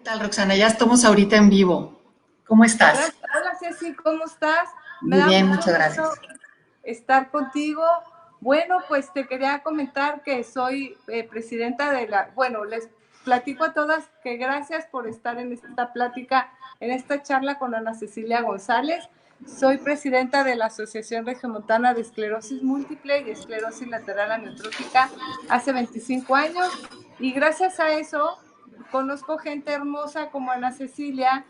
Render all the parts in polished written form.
Tal, Roxana? Ya estamos ahorita en vivo. ¿Cómo estás? Gracias. Hola Ceci, ¿cómo estás? Me Muy da bien, mucho muchas gusto gracias. estar contigo. Bueno, pues te quería comentar que soy presidenta de bueno, les platico a todas que gracias por estar en esta plática, en esta charla con Ana Cecilia González. Soy presidenta de la Asociación Regiomontana de Esclerosis Múltiple y Esclerosis Lateral Amiotrófica hace 25 años y gracias a eso conozco gente hermosa como Ana Cecilia,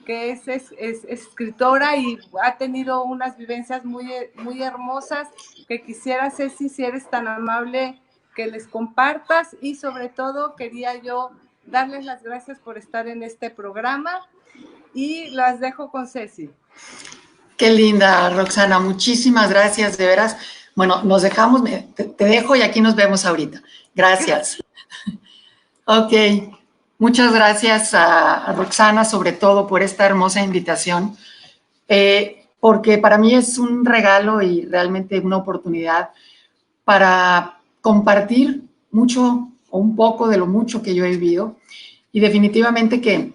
que es escritora y ha tenido unas vivencias muy hermosas que quisiera, Ceci, si eres tan amable, que les compartas, y sobre todo quería yo darles las gracias por estar en este programa y las dejo con Ceci. Qué linda, Roxana. Muchísimas gracias, de veras. Bueno, nos dejamos, te dejo y aquí nos vemos ahorita. Gracias. Ok, muchas gracias a Roxana, sobre todo por esta hermosa invitación, porque para mí es un regalo y realmente una oportunidad para compartir mucho o un poco de lo mucho que yo he vivido. Y definitivamente que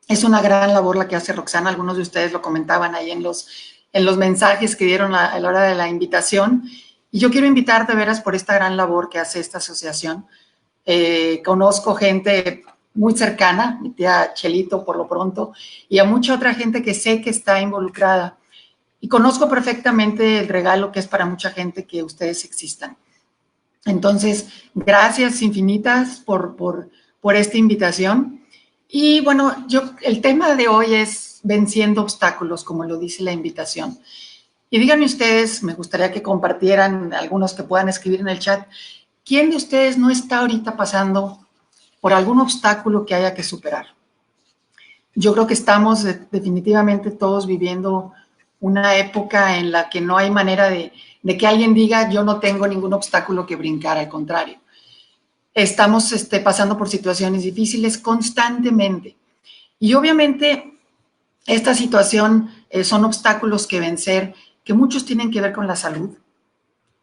es una gran labor la que hace Roxana. Algunos de ustedes lo comentaban ahí en los mensajes que dieron a la hora de la invitación. Y yo quiero invitarte, de veras, por esta gran labor que hace esta asociación. Conozco gente muy cercana, mi tía Chelito por lo pronto, y a mucha otra gente que sé que está involucrada. Y conozco perfectamente el regalo que es para mucha gente que ustedes existan. Entonces, gracias infinitas por esta invitación. Y bueno, el tema de hoy es venciendo obstáculos, como lo dice la invitación. Y díganme ustedes, me gustaría que compartieran, algunos que puedan escribir en el chat, ¿quién de ustedes no está ahorita pasando por algún obstáculo que haya que superar? Yo creo que estamos definitivamente todos viviendo una época en la que no hay manera de que alguien diga yo no tengo ningún obstáculo que brincar, al contrario. Estamos pasando por situaciones difíciles constantemente. Y obviamente esta situación son obstáculos que vencer, que muchos tienen que ver con la salud,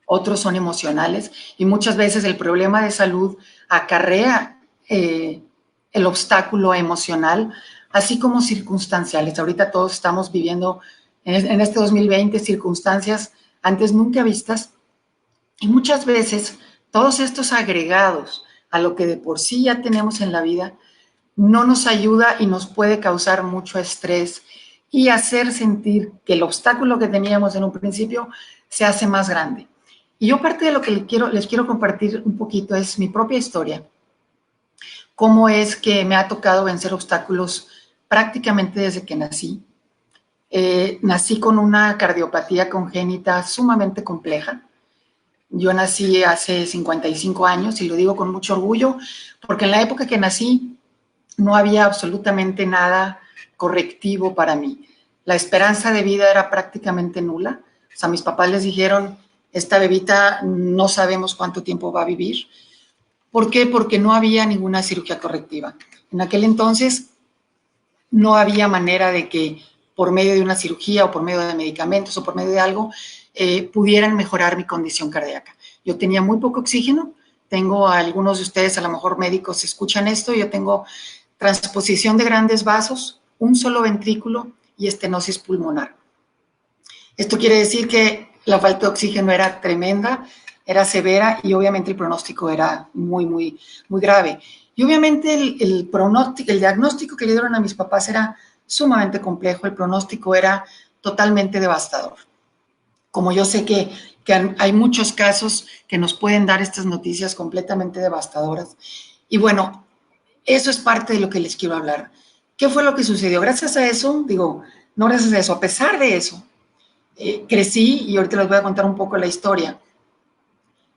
otros son emocionales y muchas veces el problema de salud acarrea el obstáculo emocional, así como circunstanciales. Ahorita todos estamos viviendo en este 2020 circunstancias antes nunca vistas y muchas veces todos estos agregados a lo que de por sí ya tenemos en la vida no nos ayuda y nos puede causar mucho estrés y hacer sentir que el obstáculo que teníamos en un principio se hace más grande. Y yo parte de lo que les quiero compartir un poquito es mi propia historia. Cómo es que me ha tocado vencer obstáculos prácticamente desde que nací. Nací con una cardiopatía congénita sumamente compleja. Yo nací hace 55 años y lo digo con mucho orgullo porque en la época que nací no había absolutamente nada correctivo para mí. La esperanza de vida era prácticamente nula. O sea, mis papás les dijeron, esta bebita no sabemos cuánto tiempo va a vivir. ¿Por qué? Porque no había ninguna cirugía correctiva. En aquel entonces no había manera de que por medio de una cirugía o por medio de medicamentos o por medio de algo pudieran mejorar mi condición cardíaca. Yo tenía muy poco oxígeno. Tengo a algunos de ustedes, a lo mejor médicos, escuchan esto. Yo tengo transposición de grandes vasos, un solo ventrículo y estenosis pulmonar. Esto quiere decir que la falta de oxígeno era tremenda, era severa y obviamente el pronóstico era muy grave. Y obviamente el diagnóstico que le dieron a mis papás era sumamente complejo, el pronóstico era totalmente devastador. Como yo sé que hay muchos casos que nos pueden dar estas noticias completamente devastadoras. Y bueno, eso es parte de lo que les quiero hablar. ¿Qué fue lo que sucedió? Gracias a eso, no gracias a eso, a pesar de eso, crecí y ahorita les voy a contar un poco la historia.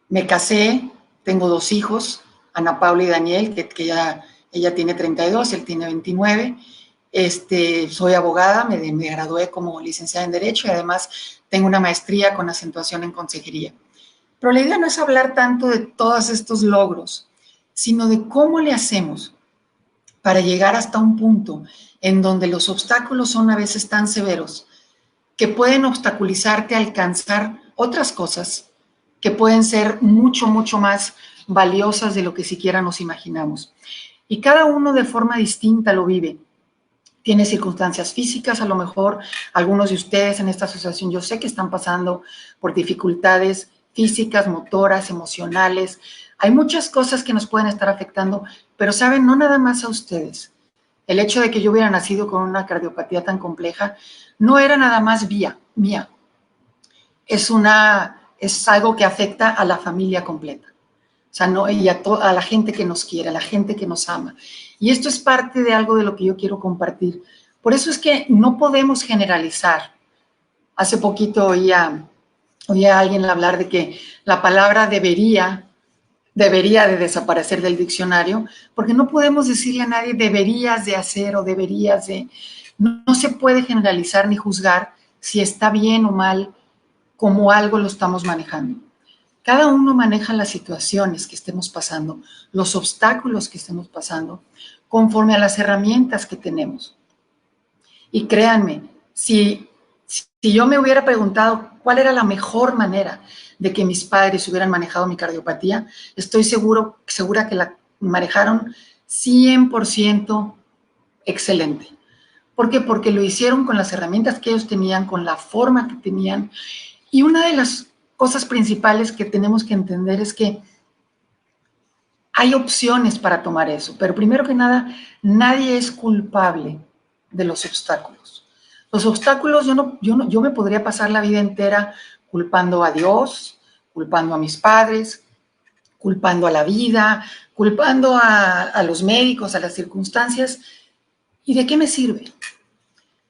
Me casé, tengo 2 hijos, Ana Paula y Daniel, que ella tiene 32, él tiene 29. Soy abogada, me gradué como licenciada en Derecho y además tengo una maestría con acentuación en consejería. Pero la idea no es hablar tanto de todos estos logros, sino de cómo le hacemos para llegar hasta un punto en donde los obstáculos son a veces tan severos que pueden obstaculizarte a alcanzar otras cosas que pueden ser mucho más valiosas de lo que siquiera nos imaginamos. Y cada uno de forma distinta lo vive. Tiene circunstancias físicas, a lo mejor algunos de ustedes en esta asociación yo sé que están pasando por dificultades físicas, motoras, emocionales. Hay muchas cosas que nos pueden estar afectando, pero saben, no nada más a ustedes. El hecho de que yo hubiera nacido con una cardiopatía tan compleja no era nada más mía. Es algo que afecta a la familia completa. O sea, no, y a la gente que nos quiere, a la gente que nos ama. Y esto es parte de algo de lo que yo quiero compartir. Por eso es que no podemos generalizar. Hace poquito oía a alguien hablar de que la palabra debería de desaparecer del diccionario, porque no podemos decirle a nadie deberías de hacer o deberías de... No se puede generalizar ni juzgar si está bien o mal, como algo lo estamos manejando. Cada uno maneja las situaciones que estemos pasando, los obstáculos que estemos pasando, conforme a las herramientas que tenemos. Y créanme, si yo me hubiera preguntado cuál era la mejor manera de que mis padres hubieran manejado mi cardiopatía, estoy segura que la manejaron 100% excelente. ¿Por qué? Porque lo hicieron con las herramientas que ellos tenían, con la forma que tenían. Y una de las cosas principales que tenemos que entender es que hay opciones para tomar eso, pero primero que nada, nadie es culpable de los obstáculos. Los obstáculos, yo me podría pasar la vida entera culpando a Dios, culpando a mis padres, culpando a la vida, culpando a los médicos, a las circunstancias. ¿Y de qué me sirve?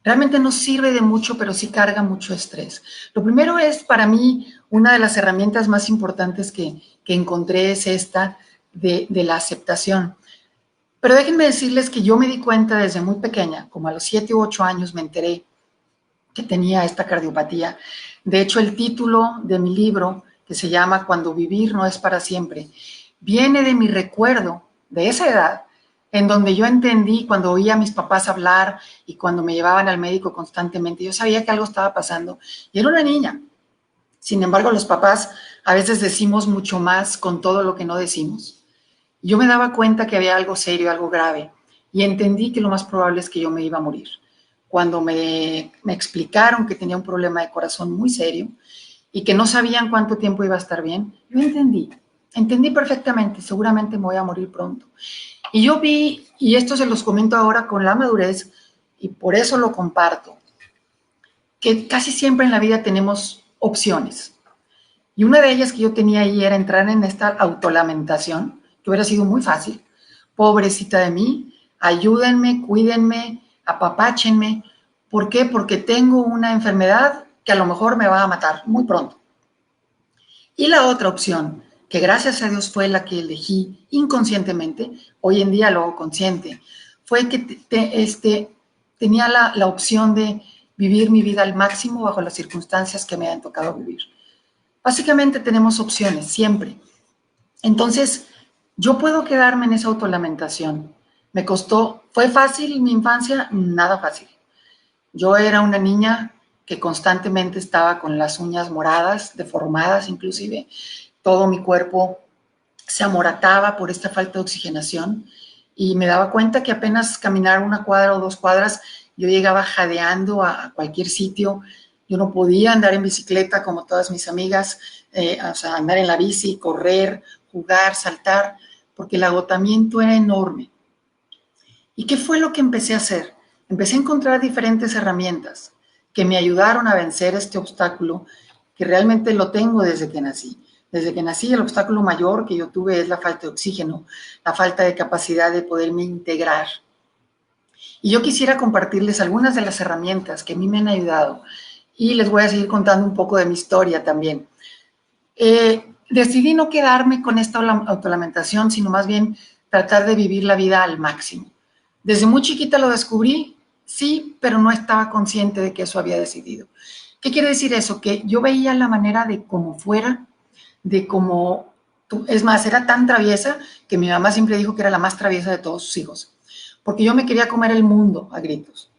Realmente no sirve de mucho, pero sí carga mucho estrés. Lo primero es, para mí, una de las herramientas más importantes que encontré es esta de la aceptación. Pero déjenme decirles que yo me di cuenta desde muy pequeña, como a los 7 u 8 años me enteré que tenía esta cardiopatía. De hecho, el título de mi libro, que se llama Cuando vivir no es para siempre, viene de mi recuerdo de esa edad, en donde yo entendí cuando oía a mis papás hablar y cuando me llevaban al médico constantemente, yo sabía que algo estaba pasando y era una niña. Sin embargo, los papás a veces decimos mucho más con todo lo que no decimos. Yo me daba cuenta que había algo serio, algo grave, y entendí que lo más probable es que yo me iba a morir. Cuando me explicaron que tenía un problema de corazón muy serio y que no sabían cuánto tiempo iba a estar bien, yo entendí perfectamente, seguramente me voy a morir pronto. Y yo vi, y esto se los comento ahora con la madurez, y por eso lo comparto, que casi siempre en la vida tenemos opciones. Y una de ellas que yo tenía ahí era entrar en esta autolamentación, que hubiera sido muy fácil. Pobrecita de mí, ayúdenme, cuídenme, apapáchenme. ¿Por qué? Porque tengo una enfermedad que a lo mejor me va a matar muy pronto. Y la otra opción, que gracias a Dios fue la que elegí inconscientemente, hoy en día lo hago consciente, fue que tenía la opción de vivir mi vida al máximo bajo las circunstancias que me han tocado vivir. Básicamente tenemos opciones, siempre. Entonces, yo puedo quedarme en esa autolamentación. Me costó, ¿fue fácil mi infancia? Nada fácil. Yo era una niña que constantemente estaba con las uñas moradas, deformadas inclusive. Todo mi cuerpo se amorataba por esta falta de oxigenación y me daba cuenta que apenas caminar 1 cuadra o 2 cuadras, yo llegaba jadeando a cualquier sitio. Yo no podía andar en bicicleta como todas mis amigas, o sea, andar en la bici, correr, jugar, saltar, porque el agotamiento era enorme. ¿Y qué fue lo que empecé a hacer? Empecé a encontrar diferentes herramientas que me ayudaron a vencer este obstáculo que realmente lo tengo desde que nací. Desde que nací, el obstáculo mayor que yo tuve es la falta de oxígeno, la falta de capacidad de poderme integrar. Y yo quisiera compartirles algunas de las herramientas que a mí me han ayudado y les voy a seguir contando un poco de mi historia también. Decidí no quedarme con esta autolamentación, sino más bien tratar de vivir la vida al máximo. Desde muy chiquita lo descubrí, sí, pero no estaba consciente de que eso había decidido. ¿Qué quiere decir eso? Que yo veía la manera de cómo fuera, de cómo... Es más, era tan traviesa que mi mamá siempre dijo que era la más traviesa de todos sus hijos, porque yo me quería comer el mundo a gritos,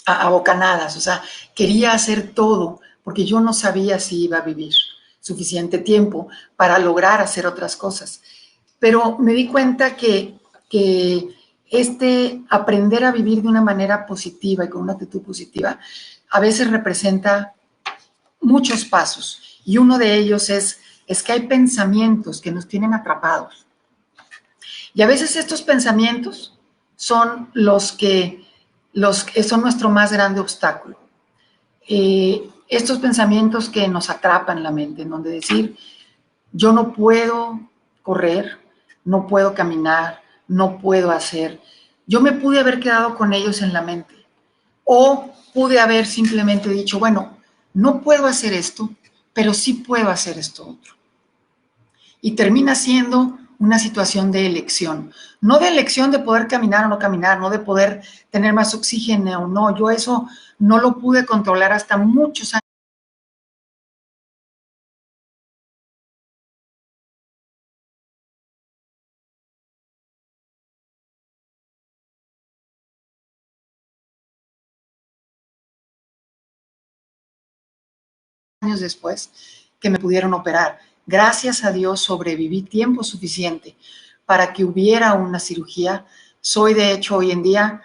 a bocanadas, o sea, quería hacer todo, porque yo no sabía si iba a vivir suficiente tiempo para lograr hacer otras cosas. Pero me di cuenta que que aprender a vivir de una manera positiva y con una actitud positiva a veces representa muchos pasos, y uno de ellos es que hay pensamientos que nos tienen atrapados, y a veces estos pensamientos son los que son nuestro más grande obstáculo. Estos pensamientos que nos atrapan la mente, en donde decir, yo no puedo correr, no puedo caminar, no puedo hacer. Yo me pude haber quedado con ellos en la mente, o pude haber simplemente dicho, bueno, no puedo hacer esto, pero sí puedo hacer esto otro. Y termina siendo una situación de elección. No de elección de poder caminar o no caminar, no de poder tener más oxígeno o no. Yo eso no lo pude controlar hasta muchos años después que me pudieron operar. Gracias a Dios sobreviví tiempo suficiente para que hubiera una cirugía. Soy, de hecho, hoy en día,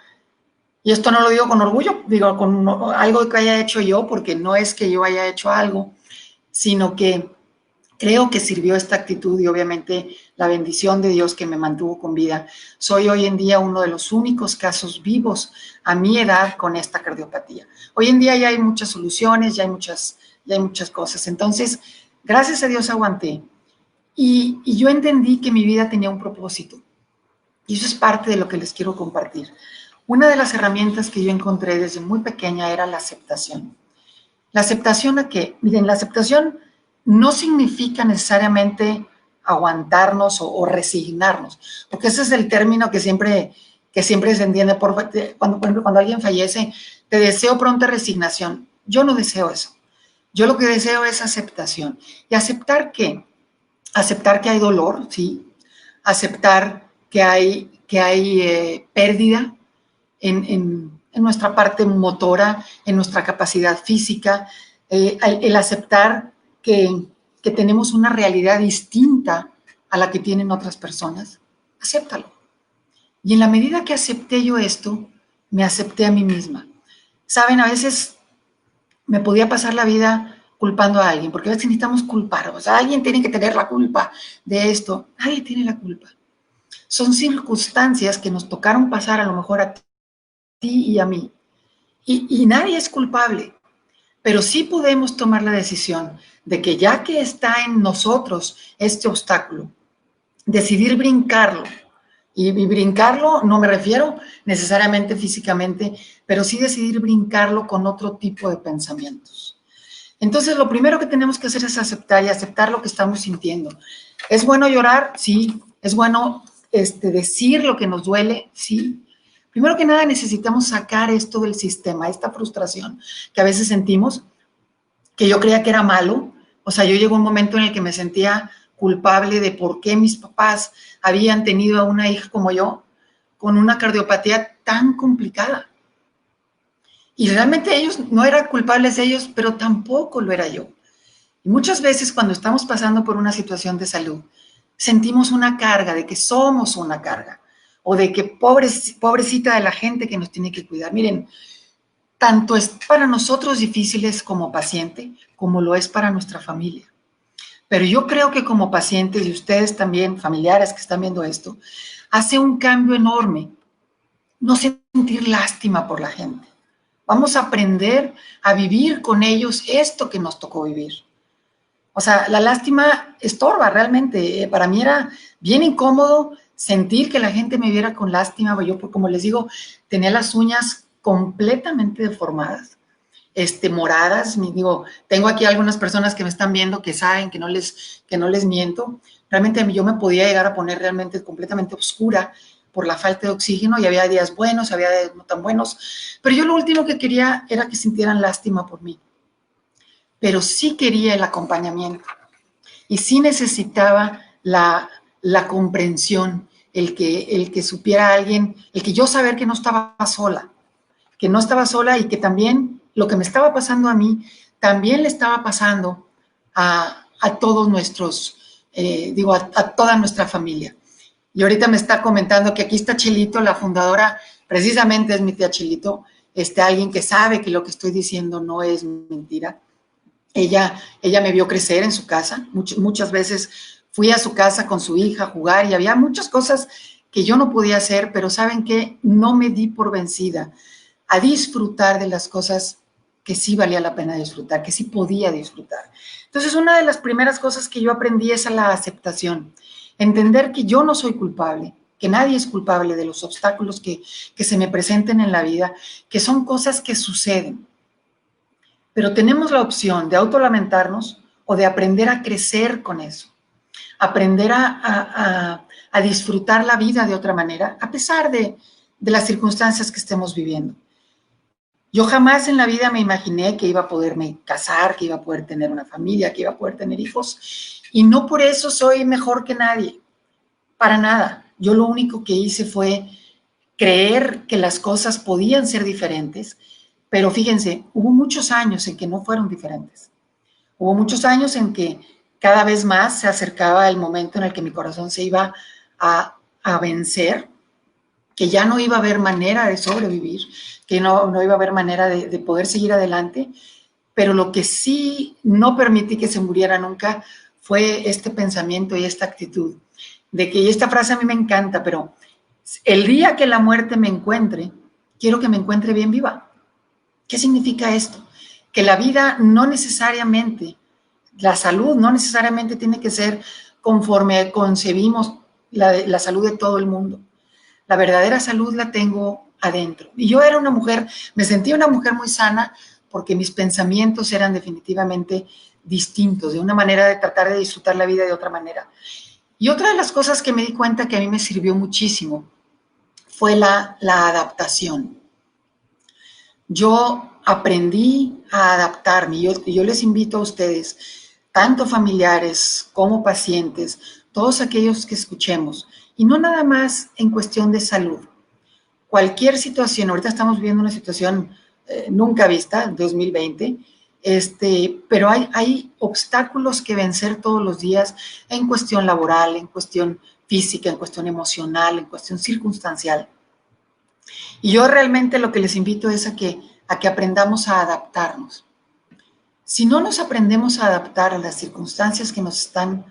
y esto no lo digo con orgullo, digo con algo que haya hecho yo, porque no es que yo haya hecho algo, sino que creo que sirvió esta actitud y obviamente la bendición de Dios que me mantuvo con vida. Soy hoy en día uno de los únicos casos vivos a mi edad con esta cardiopatía. Hoy en día ya hay muchas soluciones, ya hay muchas cosas. Entonces, gracias a Dios aguanté. Y yo entendí que mi vida tenía un propósito. Y eso es parte de lo que les quiero compartir. Una de las herramientas que yo encontré desde muy pequeña era la aceptación. ¿La aceptación a qué? Miren, la aceptación no significa necesariamente aguantarnos o resignarnos, porque ese es el término que siempre se entiende cuando alguien fallece, te deseo pronta resignación. Yo no deseo eso. Yo lo que deseo es aceptación. ¿Y aceptar qué? Aceptar que hay dolor, sí. Aceptar que hay pérdida en nuestra parte motora, en nuestra capacidad física, el aceptar que tenemos una realidad distinta a la que tienen otras personas. Acéptalo. Y en la medida que acepté yo esto, me acepté a mí misma. Saben, a veces me podía pasar la vida culpando a alguien, porque a veces necesitamos culpar. O sea, alguien tiene que tener la culpa de esto. Nadie tiene la culpa. Son circunstancias que nos tocaron pasar a lo mejor a ti y a mí. Y nadie es culpable, pero sí podemos tomar la decisión de que ya que está en nosotros este obstáculo, decidir brincarlo. Y brincarlo no me refiero necesariamente físicamente, pero sí decidir brincarlo con otro tipo de pensamientos. Entonces, lo primero que tenemos que hacer es aceptar y aceptar lo que estamos sintiendo. ¿Es bueno llorar? Sí. ¿Es bueno decir lo que nos duele? Sí. Primero que nada, necesitamos sacar esto del sistema, esta frustración que a veces sentimos, que yo creía que era malo. O sea, yo llegó un momento en el que me sentía culpable de por qué mis papás habían tenido a una hija como yo con una cardiopatía tan complicada. Y realmente ellos, no eran culpables ellos, pero tampoco lo era yo. Y muchas veces cuando estamos pasando por una situación de salud, sentimos una carga, de que somos una carga, o de que pobrecita de la gente que nos tiene que cuidar. Miren, tanto es para nosotros difíciles como paciente, como lo es para nuestra familia. Pero yo creo que como pacientes, y ustedes también, familiares que están viendo esto, hace un cambio enorme no sentir lástima por la gente. Vamos a aprender a vivir con ellos esto que nos tocó vivir. O sea, la lástima estorba realmente. Para mí era bien incómodo sentir que la gente me viera con lástima. Yo, como les digo, tenía las uñas completamente deformadas, moradas. Digo, tengo aquí algunas personas que me están viendo que saben que no les miento. Realmente yo me podía llegar a poner realmente completamente oscura por la falta de oxígeno, y había días buenos, había días no tan buenos, pero yo lo último que quería era que sintieran lástima por mí, pero sí quería el acompañamiento, y sí necesitaba la comprensión, el que supiera alguien, el que yo saber que no estaba sola, y que también lo que me estaba pasando a mí, también le estaba pasando a todos nuestros, a toda nuestra familia. Y ahorita me está comentando que aquí está Chelito, la fundadora, precisamente es mi tía Chelito, alguien que sabe que lo que estoy diciendo no es mentira. Ella me vio crecer en su casa, muchas veces fui a su casa con su hija a jugar y había muchas cosas que yo no podía hacer, pero ¿saben qué? No me di por vencida a disfrutar de las cosas que sí valía la pena disfrutar, que sí podía disfrutar. Entonces, una de las primeras cosas que yo aprendí es a la aceptación, entender que yo no soy culpable, que nadie es culpable de los obstáculos que se me presenten en la vida, que son cosas que suceden. Pero tenemos la opción de autolamentarnos o de aprender a crecer con eso, aprender a disfrutar la vida de otra manera, a pesar de las circunstancias que estemos viviendo. Yo jamás en la vida me imaginé que iba a poderme casar, que iba a poder tener una familia, que iba a poder tener hijos, y no por eso soy mejor que nadie, para nada. Yo lo único que hice fue creer que las cosas podían ser diferentes, pero fíjense, hubo muchos años en que no fueron diferentes. Hubo muchos años en que cada vez más se acercaba el momento en el que mi corazón se iba a vencer, que ya no iba a haber manera de sobrevivir, que no iba a haber manera de poder seguir adelante, pero lo que sí no permití que se muriera nunca fue este pensamiento y esta actitud, de que, y esta frase a mí me encanta, pero el día que la muerte me encuentre, quiero que me encuentre bien viva. ¿Qué significa esto? Que la vida no necesariamente, la salud no necesariamente tiene que ser conforme concebimos la salud de todo el mundo. La verdadera salud la tengo adentro. Y yo era una mujer, me sentía una mujer muy sana porque mis pensamientos eran definitivamente distintos, de una manera de tratar de disfrutar la vida de otra manera. Y otra de las cosas que me di cuenta que a mí me sirvió muchísimo fue la adaptación. Yo aprendí a adaptarme y yo les invito a ustedes, tanto familiares como pacientes, todos aquellos que escuchemos, y no nada más en cuestión de salud. Cualquier situación, ahorita estamos viviendo una situación nunca vista, 2020, pero hay obstáculos que vencer todos los días en cuestión laboral, en cuestión física, en cuestión emocional, en cuestión circunstancial. Y yo realmente lo que les invito es a que aprendamos a adaptarnos. Si no nos aprendemos a adaptar a las circunstancias que nos están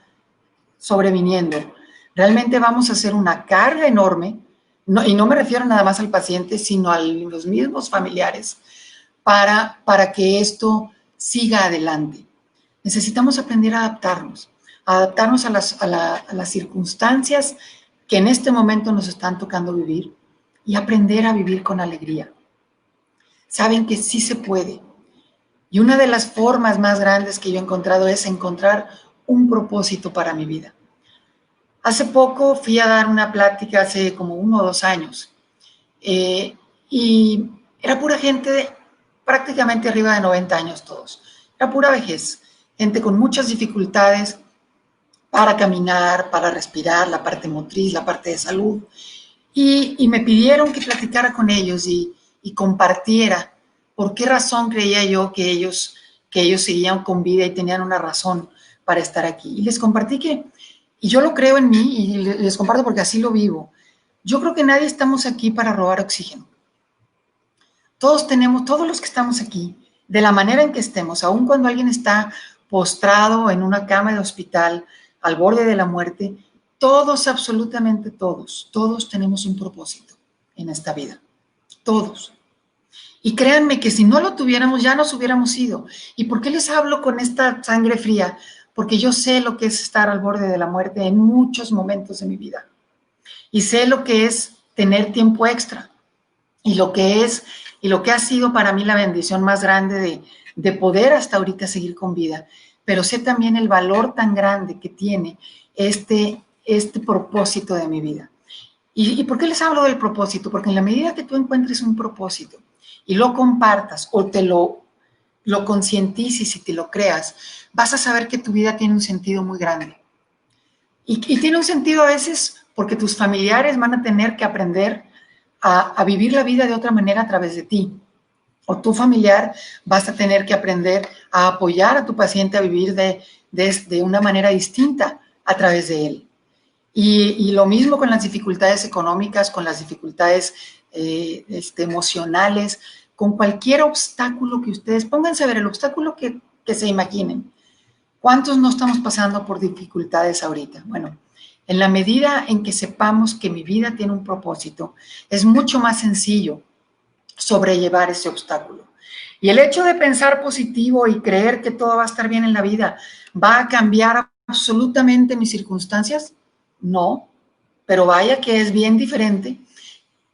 sobreviniendo, realmente vamos a hacer una carga enorme, y no me refiero nada más al paciente, sino a los mismos familiares, para que esto siga adelante. Necesitamos aprender a adaptarnos a las circunstancias que en este momento nos están tocando vivir y aprender a vivir con alegría. Saben que sí se puede. Y una de las formas más grandes que yo he encontrado es encontrar un propósito para mi vida. Hace poco fui a dar una plática, hace como 1 o 2 años, y era pura gente prácticamente arriba de 90 años todos. Era pura vejez, gente con muchas dificultades para caminar, para respirar, la parte motriz, la parte de salud. Y me pidieron que platicara con ellos y compartiera por qué razón creía yo que ellos seguían con vida y tenían una razón para estar aquí. Y les compartí y yo lo creo en mí y les comparto porque así lo vivo. Yo creo que nadie estamos aquí para robar oxígeno. Todos los que estamos aquí, de la manera en que estemos, aun cuando alguien está postrado en una cama de hospital, al borde de la muerte, todos, absolutamente todos tenemos un propósito en esta vida. Todos. Y créanme que si no lo tuviéramos, ya nos hubiéramos ido. ¿Y por qué les hablo con esta sangre fría? Porque yo sé lo que es estar al borde de la muerte en muchos momentos de mi vida. Y sé lo que es tener tiempo extra. Y lo que ha sido para mí la bendición más grande de poder hasta ahorita seguir con vida. Pero sé también el valor tan grande que tiene este propósito de mi vida. ¿Y por qué les hablo del propósito? Porque en la medida que tú encuentres un propósito y lo compartas o te lo concientices y te lo creas, vas a saber que tu vida tiene un sentido muy grande. Y tiene un sentido a veces porque tus familiares van a tener que aprender a vivir la vida de otra manera a través de ti. O tu familiar vas a tener que aprender a apoyar a tu paciente a vivir de una manera distinta a través de él. Y lo mismo con las dificultades económicas, con las dificultades emocionales, con cualquier obstáculo que ustedes, pónganse a ver el obstáculo que se imaginen. ¿Cuántos no estamos pasando por dificultades ahorita? Bueno, en la medida en que sepamos que mi vida tiene un propósito, es mucho más sencillo sobrellevar ese obstáculo. Y el hecho de pensar positivo y creer que todo va a estar bien en la vida, ¿va a cambiar absolutamente mis circunstancias? No, pero vaya que es bien diferente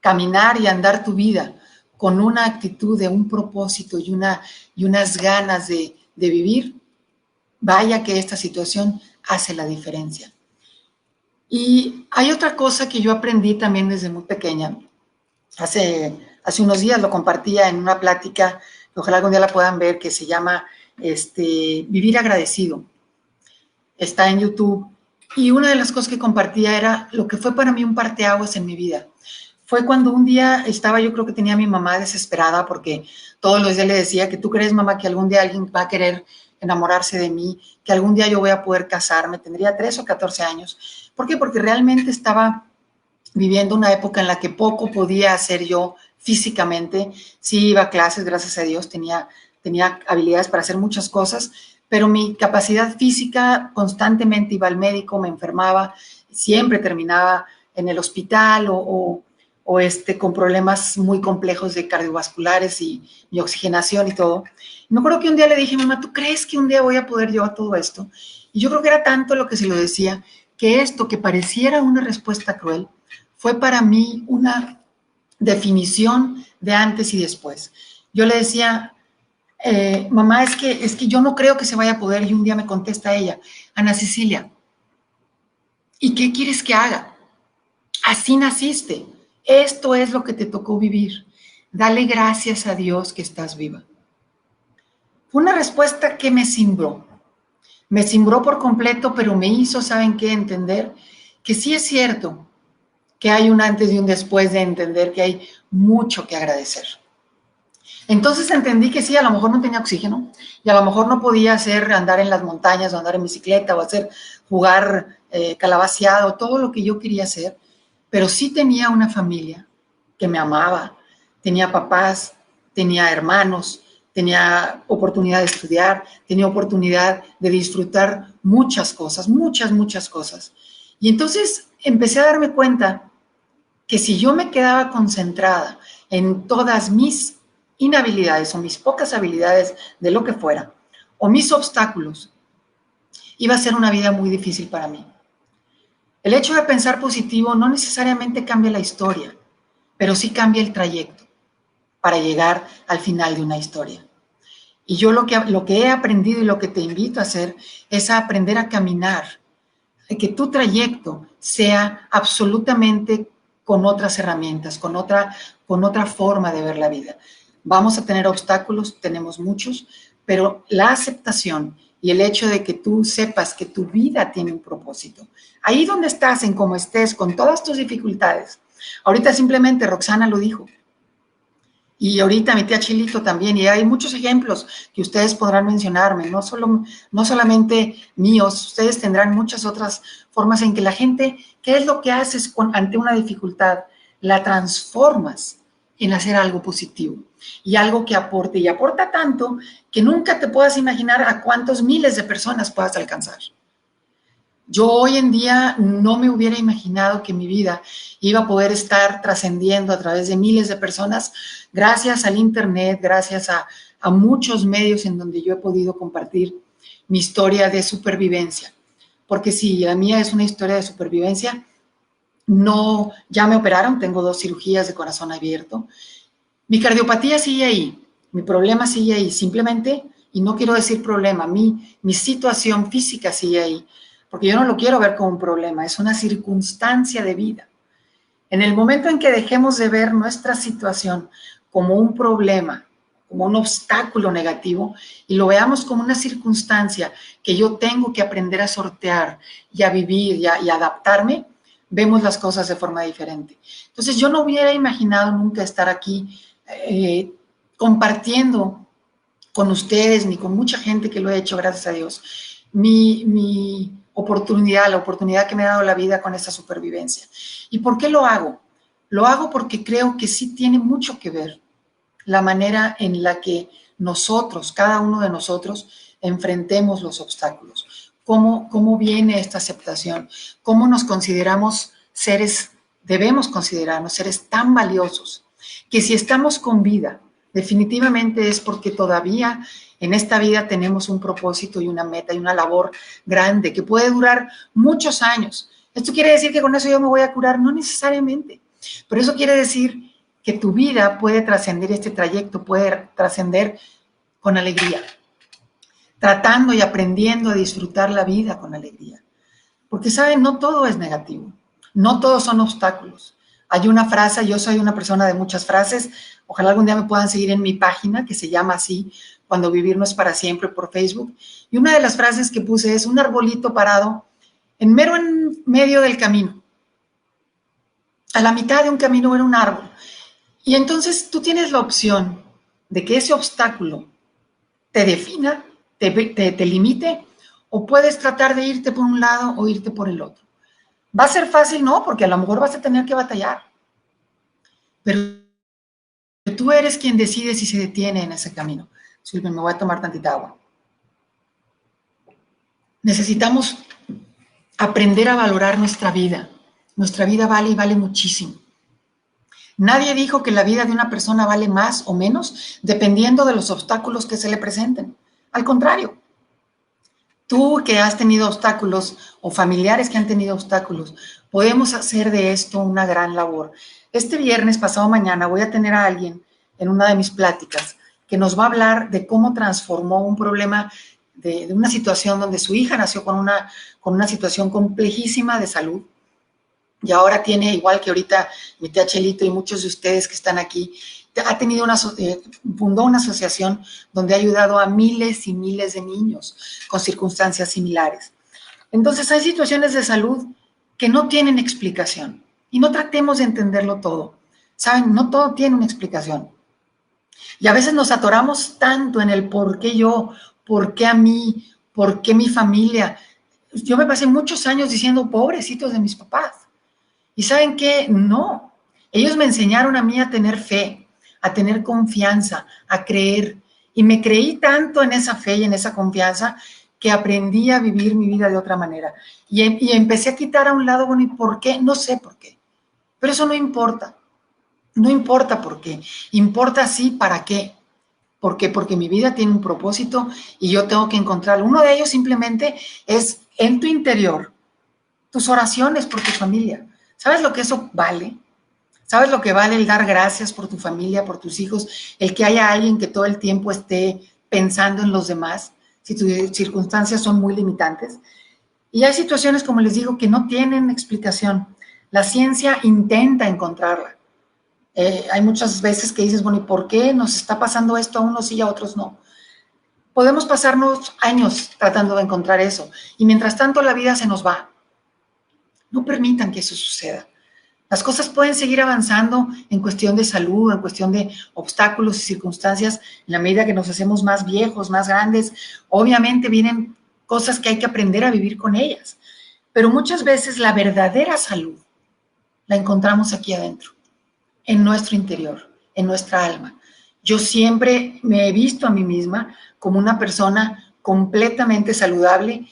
caminar y andar tu vida con una actitud de un propósito y unas ganas de vivir. Vaya que esta situación hace la diferencia. Y hay otra cosa que yo aprendí también desde muy pequeña. Hace unos días lo compartía en una plática, que ojalá algún día la puedan ver, que se llama Vivir agradecido. Está en YouTube. Y una de las cosas que compartía era lo que fue para mí un parteaguas en mi vida. Fue cuando un día estaba, yo creo que tenía a mi mamá desesperada porque todos los días le decía que tú crees, mamá, que algún día alguien va a querer enamorarse de mí, que algún día yo voy a poder casarme, tendría 13 o 14 años. ¿Por qué? Porque realmente estaba viviendo una época en la que poco podía hacer yo físicamente. Sí iba a clases, gracias a Dios, tenía habilidades para hacer muchas cosas, pero mi capacidad física constantemente iba al médico, me enfermaba, siempre terminaba en el hospital o con problemas muy complejos de cardiovasculares y mi oxigenación y todo. Y me acuerdo que un día le dije, mamá, ¿tú crees que un día voy a poder yo a todo esto? Y yo creo que era tanto lo que se lo decía, que esto que pareciera una respuesta cruel, fue para mí una definición de antes y después. Yo le decía, mamá, es que yo no creo que se vaya a poder, y un día me contesta ella, Ana Cecilia, ¿y qué quieres que haga? Así naciste, esto es lo que te tocó vivir, dale gracias a Dios que estás viva. Fue una respuesta que me cimbró por completo, pero me hizo, ¿saben qué? Entender que sí es cierto que hay un antes y un después de entender que hay mucho que agradecer. Entonces entendí que sí, a lo mejor no tenía oxígeno y a lo mejor no podía hacer andar en las montañas o andar en bicicleta o hacer jugar calabaceado, todo lo que yo quería hacer, pero sí tenía una familia que me amaba, tenía papás, tenía hermanos, tenía oportunidad de estudiar, tenía oportunidad de disfrutar muchas cosas, muchas cosas. Y entonces empecé a darme cuenta que si yo me quedaba concentrada en todas mis inhabilidades o mis pocas habilidades de lo que fuera, o mis obstáculos, iba a ser una vida muy difícil para mí. El hecho de pensar positivo no necesariamente cambia la historia, pero sí cambia el trayecto para llegar al final de una historia. Y yo lo que he aprendido y lo que te invito a hacer es a aprender a caminar, que tu trayecto sea absolutamente con otras herramientas, con otra forma de ver la vida. Vamos a tener obstáculos, tenemos muchos, pero la aceptación y el hecho de que tú sepas que tu vida tiene un propósito, ahí donde estás, en cómo estés, con todas tus dificultades. Ahorita simplemente Roxana lo dijo, y ahorita mi tía Chilito también, y hay muchos ejemplos que ustedes podrán mencionarme, no solamente míos, ustedes tendrán muchas otras formas en que la gente, ¿qué es lo que haces ante una dificultad? La transformas en hacer algo positivo y algo que aporte, y aporta tanto que nunca te puedas imaginar a cuántos miles de personas puedas alcanzar. Yo hoy en día no me hubiera imaginado que mi vida iba a poder estar trascendiendo a través de miles de personas gracias al Internet, gracias a muchos medios en donde yo he podido compartir mi historia de supervivencia. Porque si la mía es una historia de supervivencia, no, ya me operaron, tengo 2 cirugías de corazón abierto. Mi cardiopatía sigue ahí, mi problema sigue ahí, simplemente, y no quiero decir problema, mi situación física sigue ahí, porque yo no lo quiero ver como un problema, es una circunstancia de vida. En el momento en que dejemos de ver nuestra situación como un problema, como un obstáculo negativo, y lo veamos como una circunstancia que yo tengo que aprender a sortear y a vivir y a adaptarme, vemos las cosas de forma diferente. Entonces yo no hubiera imaginado nunca estar aquí compartiendo con ustedes ni con mucha gente que lo ha hecho, gracias a Dios, mi oportunidad, la oportunidad que me ha dado la vida con esta supervivencia. ¿Y por qué lo hago? Lo hago porque creo que sí tiene mucho que ver la manera en la que nosotros, cada uno de nosotros, enfrentemos los obstáculos. ¿Cómo viene esta aceptación? ¿Cómo nos consideramos seres, debemos considerarnos seres tan valiosos que si estamos con vida, definitivamente es porque todavía en esta vida tenemos un propósito y una meta y una labor grande que puede durar muchos años? ¿Esto quiere decir que con eso yo me voy a curar? No necesariamente. Pero eso quiere decir que tu vida puede trascender este trayecto, puede trascender con alegría, tratando y aprendiendo a disfrutar la vida con alegría. Porque, ¿saben? No todo es negativo, no todos son obstáculos. Hay una frase, yo soy una persona de muchas frases, ojalá algún día me puedan seguir en mi página, que se llama así, Cuando vivir no es para siempre, por Facebook. Y una de las frases que puse es un arbolito parado en medio del camino. A la mitad de un camino era un árbol. Y entonces tú tienes la opción de que ese obstáculo te defina, te limite, o puedes tratar de irte por un lado o irte por el otro. ¿Va a ser fácil? No, porque a lo mejor vas a tener que batallar. Pero tú eres quien decide si se detiene en ese camino. Silvia, me voy a tomar tantita agua. Necesitamos aprender a valorar nuestra vida. Nuestra vida vale y vale muchísimo. Nadie dijo que la vida de una persona vale más o menos dependiendo de los obstáculos que se le presenten. Al contrario, tú que has tenido obstáculos o familiares que han tenido obstáculos, podemos hacer de esto una gran labor. Este viernes, pasado mañana, voy a tener a alguien en una de mis pláticas que nos va a hablar de cómo transformó un problema de una situación donde su hija nació con una situación complejísima de salud. Y ahora tiene, igual que ahorita mi tía Chelito y muchos de ustedes que están aquí, fundó una asociación donde ha ayudado a miles y miles de niños con circunstancias similares. Entonces hay situaciones de salud que no tienen explicación y no tratemos de entenderlo todo. Saben, no todo tiene una explicación. Y a veces nos atoramos tanto en el por qué yo, por qué a mí, por qué mi familia. Yo me pasé muchos años diciendo, pobrecitos de mis papás. ¿Y saben qué? No. Ellos me enseñaron a mí a tener fe, a tener confianza, a creer. Y me creí tanto en esa fe y en esa confianza que aprendí a vivir mi vida de otra manera. Y empecé a quitar a un lado, bueno, ¿y por qué? No sé por qué. Pero eso no importa. No importa por qué. Importa sí para qué. ¿Por qué? Porque mi vida tiene un propósito y yo tengo que encontrarlo. Uno de ellos simplemente es en tu interior, tus oraciones por tu familia. ¿Sabes lo que eso vale? ¿Sabes lo que vale el dar gracias por tu familia, por tus hijos? El que haya alguien que todo el tiempo esté pensando en los demás, si tus circunstancias son muy limitantes. Y hay situaciones, como les digo, que no tienen explicación. La ciencia intenta encontrarla. Hay muchas veces que dices, bueno, ¿y por qué nos está pasando esto a unos sí y a otros no? Podemos pasarnos años tratando de encontrar eso. Y mientras tanto la vida se nos va. No permitan que eso suceda. Las cosas pueden seguir avanzando en cuestión de salud, en cuestión de obstáculos y circunstancias, en la medida que nos hacemos más viejos, más grandes. Obviamente vienen cosas que hay que aprender a vivir con ellas. Pero muchas veces la verdadera salud la encontramos aquí adentro, en nuestro interior, en nuestra alma. Yo siempre me he visto a mí misma como una persona completamente saludable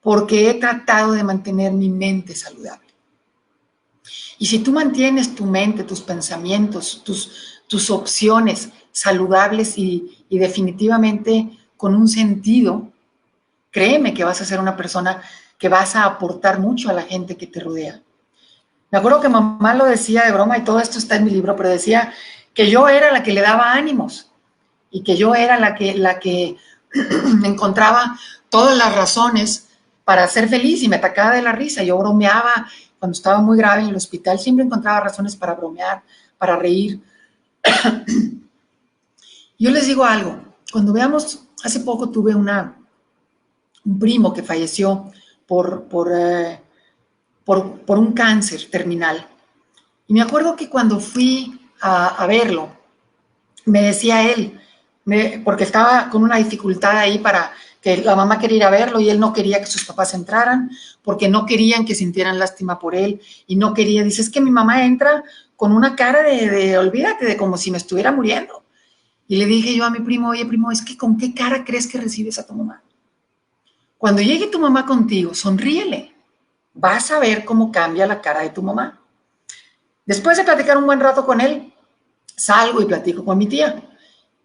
porque he tratado de mantener mi mente saludable. Y si tú mantienes tu mente, tus pensamientos, tus opciones saludables y definitivamente con un sentido, créeme que vas a ser una persona que vas a aportar mucho a la gente que te rodea. Me acuerdo que mamá lo decía de broma, y todo esto está en mi libro, pero decía que yo era la que le daba ánimos y que yo era la que encontraba todas las razones para ser feliz y me atacaba de la risa. Yo bromeaba cuando estaba muy grave en el hospital, siempre encontraba razones para bromear, para reír. Yo les digo algo, cuando veamos, hace poco tuve un primo que falleció por un cáncer terminal. Y me acuerdo que cuando fui a verlo, me decía él, porque estaba con una dificultad ahí para que la mamá quería ir a verlo y él no quería que sus papás entraran porque no querían que sintieran lástima por él y no quería, dice, es que mi mamá entra con una cara olvídate, de como si me estuviera muriendo. Y le dije yo a mi primo, oye primo, es que ¿con qué cara crees que recibes a tu mamá? Cuando llegue tu mamá contigo, sonríele, vas a ver cómo cambia la cara de tu mamá. Después de platicar un buen rato con él, salgo y platico con mi tía.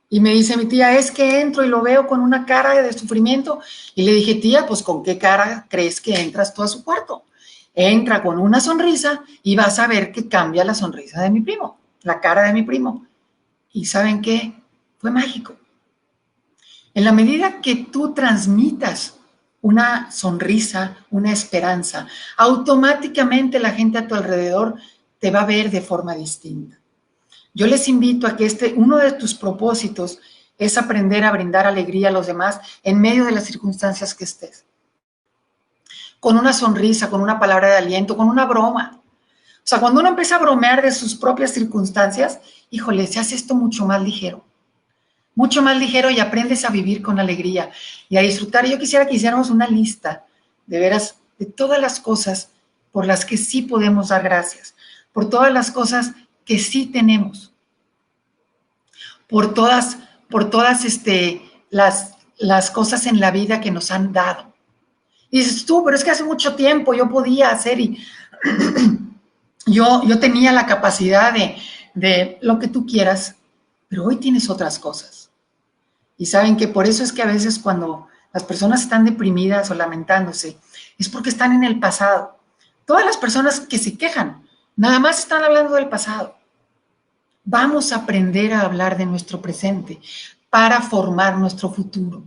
Y me dice mi tía, es que entro y lo veo con una cara de sufrimiento. Y le dije, tía, pues ¿con qué cara crees que entras tú a su cuarto? Entra con una sonrisa y vas a ver que cambia la sonrisa de mi primo, la cara de mi primo. ¿Y saben qué? Fue mágico. En la medida que tú transmitas una sonrisa, una esperanza, automáticamente la gente a tu alrededor te va a ver de forma distinta. Yo les invito a que uno de tus propósitos es aprender a brindar alegría a los demás en medio de las circunstancias que estés. Con una sonrisa, con una palabra de aliento, con una broma. O sea, cuando uno empieza a bromear de sus propias circunstancias, híjole, se hace esto mucho más ligero y aprendes a vivir con alegría y a disfrutar. Yo quisiera que hiciéramos una lista, de veras, de todas las cosas por las que sí podemos dar gracias, por todas las cosas que sí tenemos, por todas las cosas en la vida que nos han dado. Y dices tú, pero es que hace mucho tiempo yo podía hacer y yo tenía la capacidad de lo que tú quieras, pero hoy tienes otras cosas. Y saben que por eso es que a veces cuando las personas están deprimidas o lamentándose, es porque están en el pasado. Todas las personas que se quejan, nada más están hablando del pasado. Vamos a aprender a hablar de nuestro presente para formar nuestro futuro.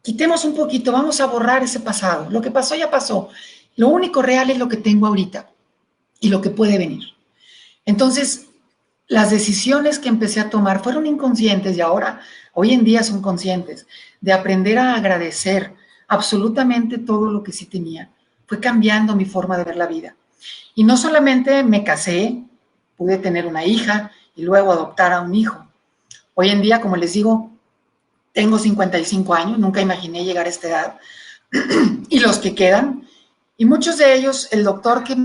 Quitemos un poquito, vamos a borrar ese pasado. Lo que pasó ya pasó. Lo único real es lo que tengo ahorita y lo que puede venir. Entonces, las decisiones que empecé a tomar fueron inconscientes y ahora, hoy en día son conscientes, de aprender a agradecer absolutamente todo lo que sí tenía. Fue cambiando mi forma de ver la vida. Y no solamente me casé, pude tener una hija y luego adoptar a un hijo. Hoy en día, como les digo, tengo 55 años, nunca imaginé llegar a esta edad. Y los que quedan, y muchos de ellos, el doctor que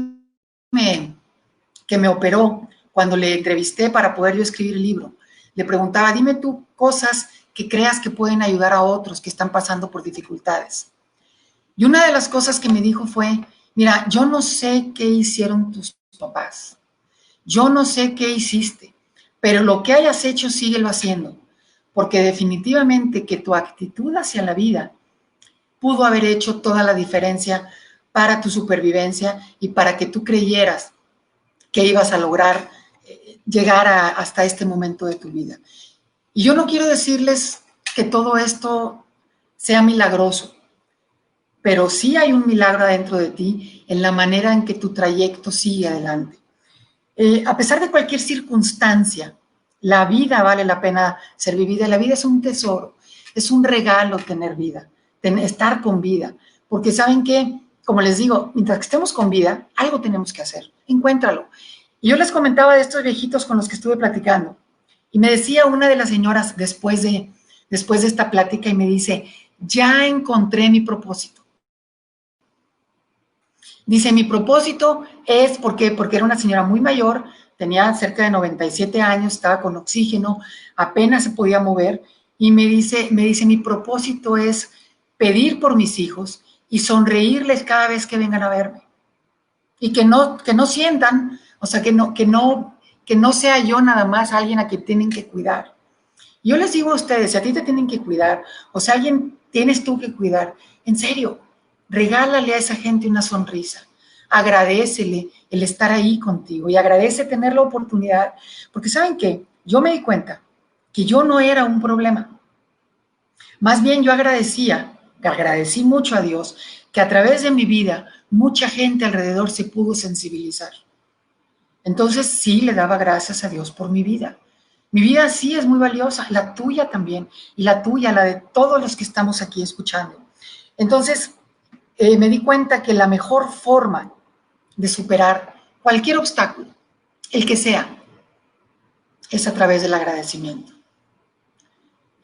me operó, cuando le entrevisté para poder yo escribir el libro, le preguntaba, dime tú cosas que creas que pueden ayudar a otros que están pasando por dificultades. Y una de las cosas que me dijo fue, mira, yo no sé qué hicieron tus papás, yo no sé qué hiciste, pero lo que hayas hecho, síguelo haciendo, porque definitivamente que tu actitud hacia la vida pudo haber hecho toda la diferencia para tu supervivencia y para que tú creyeras que ibas a lograr llegar hasta este momento de tu vida. Y yo no quiero decirles que todo esto sea milagroso, pero sí hay un milagro adentro de ti en la manera en que tu trayecto sigue adelante. A pesar de cualquier circunstancia, la vida vale la pena ser vivida. La vida es un tesoro, es un regalo tener vida, estar con vida. Porque ¿saben qué? Como les digo, mientras que estemos con vida, algo tenemos que hacer. Encuéntralo. Y yo les comentaba de estos viejitos con los que estuve platicando. Y me decía una de las señoras después de esta plática y me dice, ya encontré mi propósito. Dice, mi propósito es porque era una señora muy mayor, tenía cerca de 97 años, estaba con oxígeno, apenas se podía mover, y me dice, mi propósito es pedir por mis hijos y sonreírles cada vez que vengan a verme. Y que no sientan, o sea, que no sea yo nada más alguien a quien tienen que cuidar. Yo les digo a ustedes, si a ti te tienen que cuidar, o si alguien tienes tú que cuidar, en serio, regálale a esa gente una sonrisa, agradécele el estar ahí contigo y agradece tener la oportunidad, porque ¿saben qué? Yo me di cuenta que yo no era un problema. Más bien yo agradecí mucho a Dios que a través de mi vida mucha gente alrededor se pudo sensibilizar. Entonces sí le daba gracias a Dios por mi vida. Mi vida sí es muy valiosa, la tuya también, y la tuya, la de todos los que estamos aquí escuchando. Entonces, me di cuenta que la mejor forma de superar cualquier obstáculo, el que sea, es a través del agradecimiento.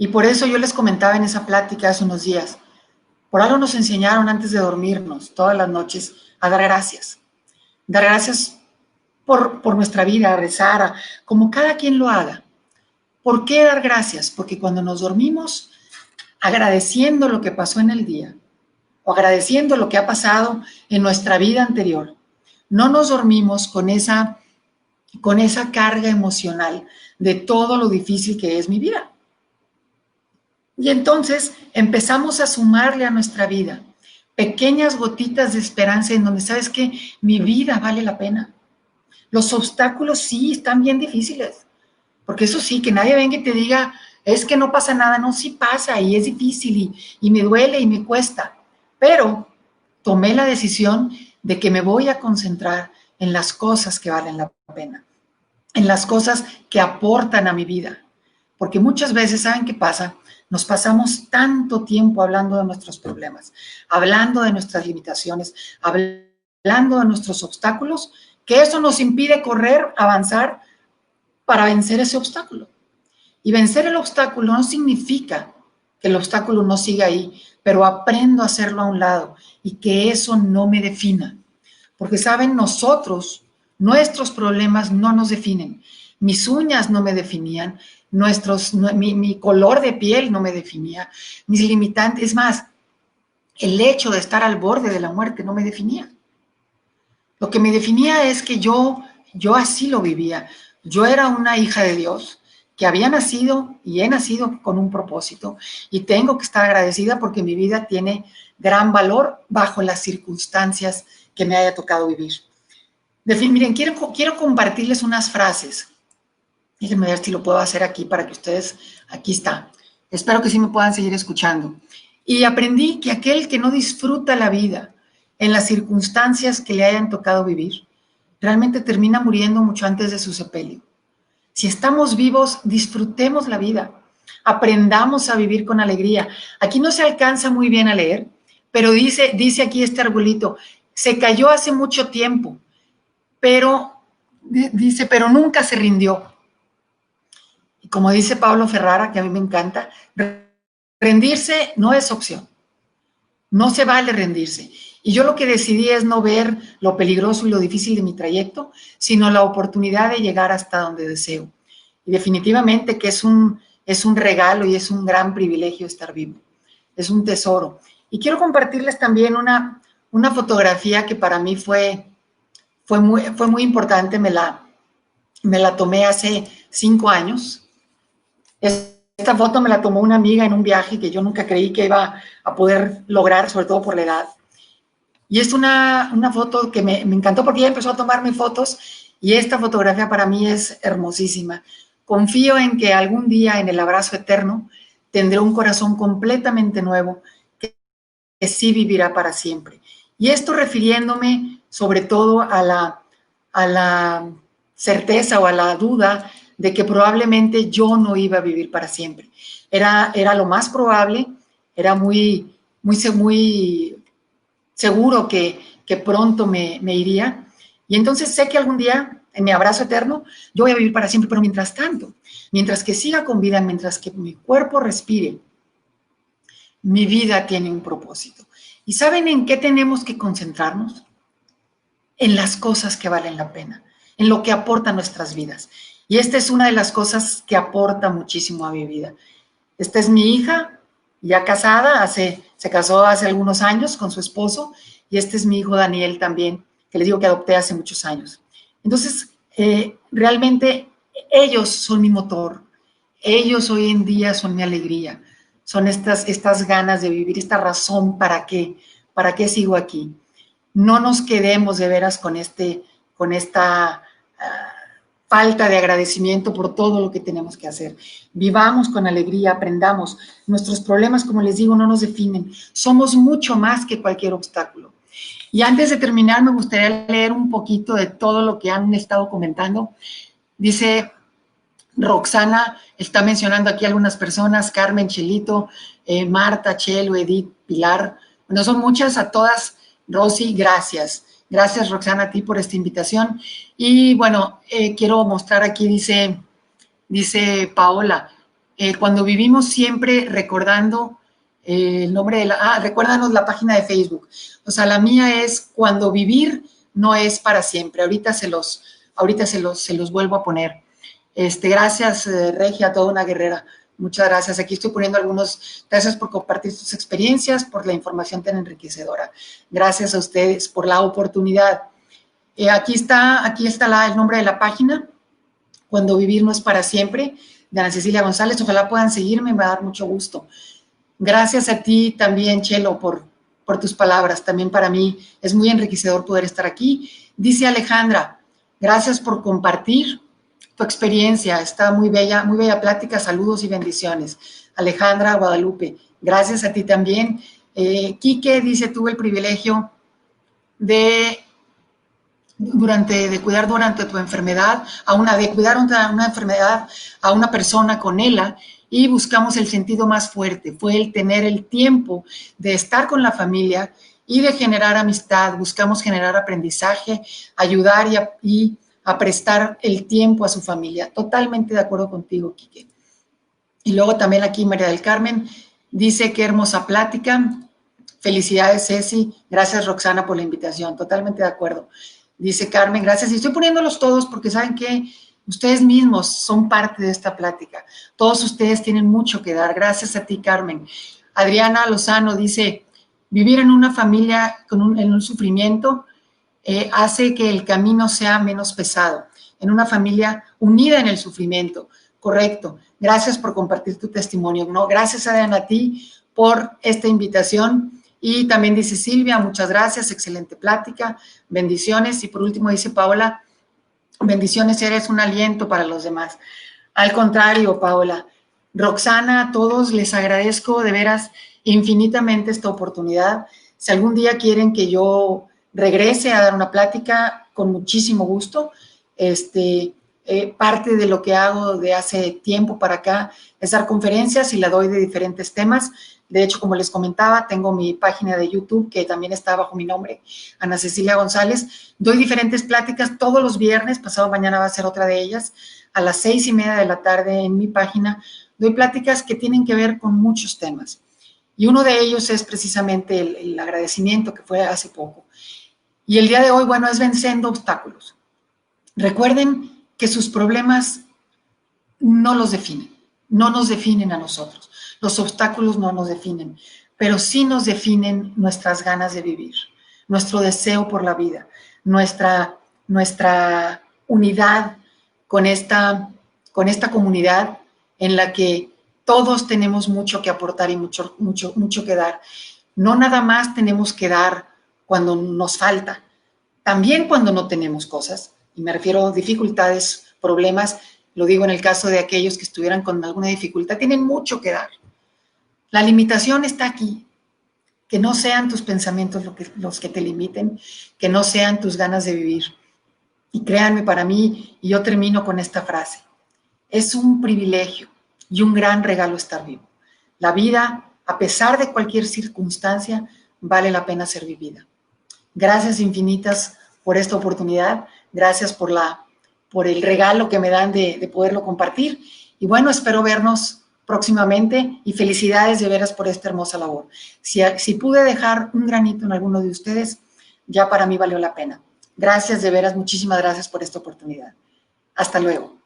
Y por eso yo les comentaba en esa plática hace unos días, por algo nos enseñaron antes de dormirnos, todas las noches, a dar gracias. Dar gracias por nuestra vida, a rezar, como cada quien lo haga. ¿Por qué dar gracias? Porque cuando nos dormimos, agradeciendo lo que pasó en el día, o agradeciendo lo que ha pasado en nuestra vida anterior, no nos dormimos con esa carga emocional de todo lo difícil que es mi vida. Y entonces empezamos a sumarle a nuestra vida pequeñas gotitas de esperanza en donde, ¿sabes qué? Mi vida vale la pena. Los obstáculos sí están bien difíciles, porque eso sí, que nadie venga y te diga, es que no pasa nada. No, sí pasa y es difícil y me duele y me cuesta, pero tomé la decisión de que me voy a concentrar en las cosas que valen la pena, en las cosas que aportan a mi vida, porque muchas veces, ¿saben qué pasa? Nos pasamos tanto tiempo hablando de nuestros problemas, hablando de nuestras limitaciones, hablando de nuestros obstáculos, que eso nos impide correr, avanzar para vencer ese obstáculo. Y vencer el obstáculo no significa que el obstáculo no siga ahí, pero aprendo a hacerlo a un lado y que eso no me defina. Porque, ¿saben? Nuestros problemas no nos definen. Mis uñas no me definían, mi color de piel no me definía, mis limitantes, es más, el hecho de estar al borde de la muerte no me definía. Lo que me definía es que yo así lo vivía. Yo era una hija de Dios que había nacido y he nacido con un propósito y tengo que estar agradecida porque mi vida tiene gran valor bajo las circunstancias que me haya tocado vivir. De fin, miren, quiero compartirles unas frases. Déjenme ver si lo puedo hacer aquí para que ustedes, aquí está. Espero que sí me puedan seguir escuchando. Y aprendí que aquel que no disfruta la vida en las circunstancias que le hayan tocado vivir, realmente termina muriendo mucho antes de su sepelio. Si estamos vivos, disfrutemos la vida, aprendamos a vivir con alegría. Aquí no se alcanza muy bien a leer, pero dice aquí este arbolito, se cayó hace mucho tiempo, pero nunca se rindió. Y como dice Pablo Ferrara, que a mí me encanta, rendirse no es opción. No se vale rendirse. Y yo lo que decidí es no ver lo peligroso y lo difícil de mi trayecto, sino la oportunidad de llegar hasta donde deseo. Y definitivamente que es un regalo y es un gran privilegio estar vivo. Es un tesoro. Y quiero compartirles también una fotografía que para mí fue muy importante. Me la tomé hace 5 años. Esta foto me la tomó una amiga en un viaje que yo nunca creí que iba a poder lograr, sobre todo por la edad. Y es una foto que me encantó porque ella empezó a tomarme fotos y esta fotografía para mí es hermosísima. Confío en que algún día en el abrazo eterno tendré un corazón completamente nuevo que sí vivirá para siempre. Y esto refiriéndome sobre todo a la certeza o a la duda de que probablemente yo no iba a vivir para siempre. Era lo más probable, era muy seguro que pronto me iría. Y entonces sé que algún día, en mi abrazo eterno, yo voy a vivir para siempre, pero mientras tanto, mientras que siga con vida, mientras que mi cuerpo respire, mi vida tiene un propósito. ¿Y saben en qué tenemos que concentrarnos? En las cosas que valen la pena, en lo que aporta a nuestras vidas. Y esta es una de las cosas que aporta muchísimo a mi vida. Esta es mi hija, ya casada, se casó hace algunos años con su esposo, y este es mi hijo Daniel también, que les digo que adopté hace muchos años. Entonces, realmente ellos son mi motor, ellos hoy en día son mi alegría, son estas ganas de vivir, esta razón para qué sigo aquí. No nos quedemos de veras con esta falta de agradecimiento por todo lo que tenemos que hacer. Vivamos con alegría, aprendamos. Nuestros problemas, como les digo, no nos definen. Somos mucho más que cualquier obstáculo. Y antes de terminar, me gustaría leer un poquito de todo lo que han estado comentando. Dice Roxana, está mencionando aquí algunas personas, Carmen, Chelito, Marta, Chelo, Edith, Pilar. Bueno, son muchas, a todas. Rosy, gracias. Gracias, Roxana, a ti por esta invitación. Y bueno, quiero mostrar aquí, dice Paola, cuando vivimos siempre recordando el nombre de la... recuérdanos la página de Facebook. O sea, la mía es Cuando vivir no es para siempre. Ahorita se los vuelvo a poner. Gracias, Regia, toda una guerrera. Muchas gracias. Aquí estoy poniendo algunos. Gracias por compartir sus experiencias, por la información tan enriquecedora. Gracias a ustedes por la oportunidad. Aquí está el nombre de la página, Cuando vivir no es para siempre, de Ana Cecilia González. Ojalá puedan seguirme, me va a dar mucho gusto. Gracias a ti también, Chelo, por tus palabras. También para mí es muy enriquecedor poder estar aquí. Dice Alejandra, gracias por compartir tu experiencia. Está muy bella plática. Saludos y bendiciones. Alejandra Guadalupe, gracias a ti también. Quique dice, tuve el privilegio de cuidar durante tu enfermedad, cuidar una enfermedad a una persona con ELA, y buscamos el sentido más fuerte, fue el tener el tiempo de estar con la familia y de generar amistad. Buscamos generar aprendizaje, ayudar y a prestar el tiempo a su familia. Totalmente de acuerdo contigo, Quique. Y luego también aquí María del Carmen dice, qué hermosa plática. Felicidades, Ceci. Gracias, Roxana, por la invitación. Totalmente de acuerdo. Dice Carmen, gracias. Y estoy poniéndolos todos porque saben que ustedes mismos son parte de esta plática. Todos ustedes tienen mucho que dar. Gracias a ti, Carmen. Adriana Lozano dice, vivir en una familia en un sufrimiento hace que el camino sea menos pesado. En una familia unida en el sufrimiento. Correcto. Gracias por compartir tu testimonio. No, gracias, Adriana, a ti por esta invitación. Y también dice Silvia, muchas gracias, excelente plática, bendiciones. Y por último dice Paola, bendiciones, eres un aliento para los demás. Al contrario, Paola. Roxana, a todos les agradezco de veras infinitamente esta oportunidad. Si algún día quieren que yo regrese a dar una plática, con muchísimo gusto. Parte de lo que hago de hace tiempo para acá es dar conferencias y la doy de diferentes temas. De hecho, como les comentaba, tengo mi página de YouTube que también está bajo mi nombre, Ana Cecilia González. Doy diferentes pláticas todos los viernes, pasado mañana va a ser otra de ellas, a las 6:30 de la tarde en mi página. Doy pláticas que tienen que ver con muchos temas. Y uno de ellos es precisamente el agradecimiento, que fue hace poco. Y el día de hoy, bueno, es venciendo obstáculos. Recuerden que sus problemas no los definen, no nos definen a nosotros. Los obstáculos no nos definen, pero sí nos definen nuestras ganas de vivir, nuestro deseo por la vida, nuestra unidad con esta comunidad en la que todos tenemos mucho que aportar y mucho que dar. No nada más tenemos que dar cuando nos falta, también cuando no tenemos cosas, y me refiero a dificultades, problemas, lo digo en el caso de aquellos que estuvieran con alguna dificultad, tienen mucho que dar. La limitación está aquí, que no sean tus pensamientos los que te limiten, que no sean tus ganas de vivir. Y créanme, para mí, y yo termino con esta frase, es un privilegio y un gran regalo estar vivo. La vida, a pesar de cualquier circunstancia, vale la pena ser vivida. Gracias infinitas por esta oportunidad, gracias por el regalo que me dan de poderlo compartir. Y bueno, espero vernos próximamente y felicidades de veras por esta hermosa labor. Si pude dejar un granito en alguno de ustedes, ya para mí valió la pena. Gracias de veras, muchísimas gracias por esta oportunidad. Hasta luego.